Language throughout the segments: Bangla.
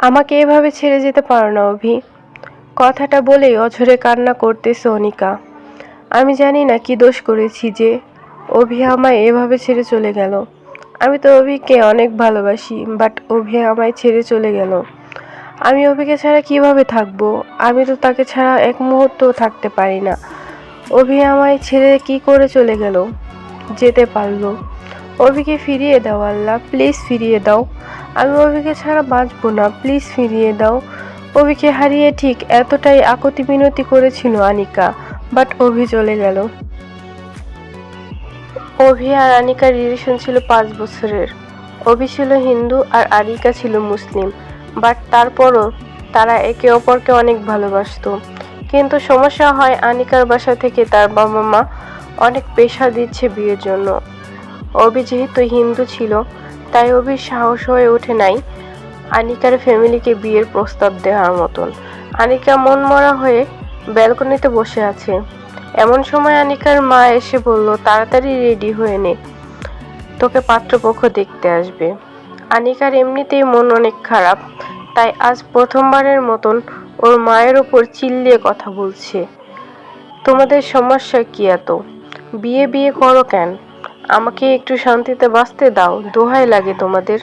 আমাকে এভাবে ছেড়ে যেতে পারো না অভি। কথাটা বলেই অঝরে কান্না করতেছে অনিকা। আমি জানি না কি দোষ করেছি যে অভি আমায় এভাবে ছেড়ে চলে গেল। আমি তো অভিকে অনেক ভালোবাসি, বাট অভি আমায় ছেড়ে চলে গেল। আমি অভিকে ছাড়া কিভাবে থাকবো? আমি তো তাকে ছাড়া এক মুহূর্তও থাকতে পারি না। অভি আমায় ছেড়ে কি করে চলে গেল? যেতে পারলো। অভিকে ফিরিয়ে দাও আল্লাহ, প্লিজ ফিরিয়ে দাও। আমি অভিকে ছাড়া বাঁচবো না, প্লিজ ফিরিয়ে দাও। অভিকে হারিয়ে ঠিক এতটাই আকুতি মিনতি করেছিল আনিকা, বাট অভি চলে গেল। অভি আর আনিকার রিলেশন ছিল 5 বছরের। অভি ছিল হিন্দু আর আনিকা ছিল মুসলিম, বাট তারপরও তারা একে অপরকে অনেক ভালোবাসতো। কিন্তু সমস্যা হয় আনিকার বাসা থেকে তার বাবা মা অনেক প্রেশার দিচ্ছে বিয়ের জন্য। অভি যেহেতু হিন্দু ছিল, তাই অভির সাহস হয়ে ওঠে নাই আনিকার ফ্যামিলিকে বিয়ের প্রস্তাব দেওয়ার মতন। আনিকা মনমরা হয়ে ব্যালকনিতে বসে আছে। এমন সময় আনিকার মা এসে বলল, তাড়াতাড়ি রেডি হয়ে নে, তোকে পাত্রপক্ষ দেখতে আসবে। আনিকার এমনিতেই মন অনেক খারাপ, তাই আজ প্রথমবারের মতন ওর মায়ের ওপর চিল্লিয়ে কথা বলছে। তোমাদের সমস্যা কি এত? বিয়ে বিয়ে করো কেন? আমাকে একটু শান্তিতে বাঁচতে দাও, দোহাই লাগে তোমাদের।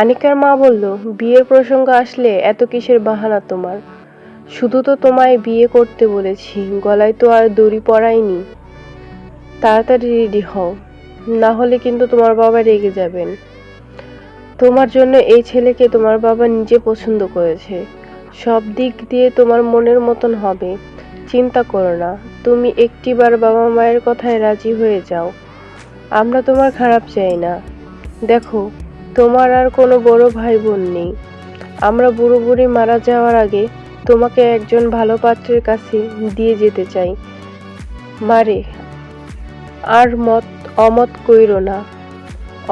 আনিকার মা বলল, বিয়ের প্রসঙ্গ আসলে এত কিসের বাহানা তোমার? শুধু তো তোমায় বিয়ে করতে বলেছি, গলায় তো আর দড়ি পরাইনি। তাড়াতাড়ি রেডি হও, না হলে কিন্তু তোমার বাবা রেগে যাবেন। তোমার জন্য এই ছেলেকে তোমার বাবা নিজে পছন্দ করেছে। সব দিক দিয়ে তোমার মনের মতন হবে, চিন্তা করো না। তুমি একটিবার বাবা মায়ের কথায় রাজি হয়ে যাও। আমরা তোমার খারাপ চাই না। দেখো, তোমার আর কোনো বড় ভাই বোন নেই। আমরা বুড়ো বুড়ি মারা যাওয়ার আগে তোমাকে একজন ভালো পাত্রের কাছে দিয়ে যেতে চাই। মারে আর অমত কইরো না,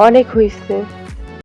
অনেক হইছে।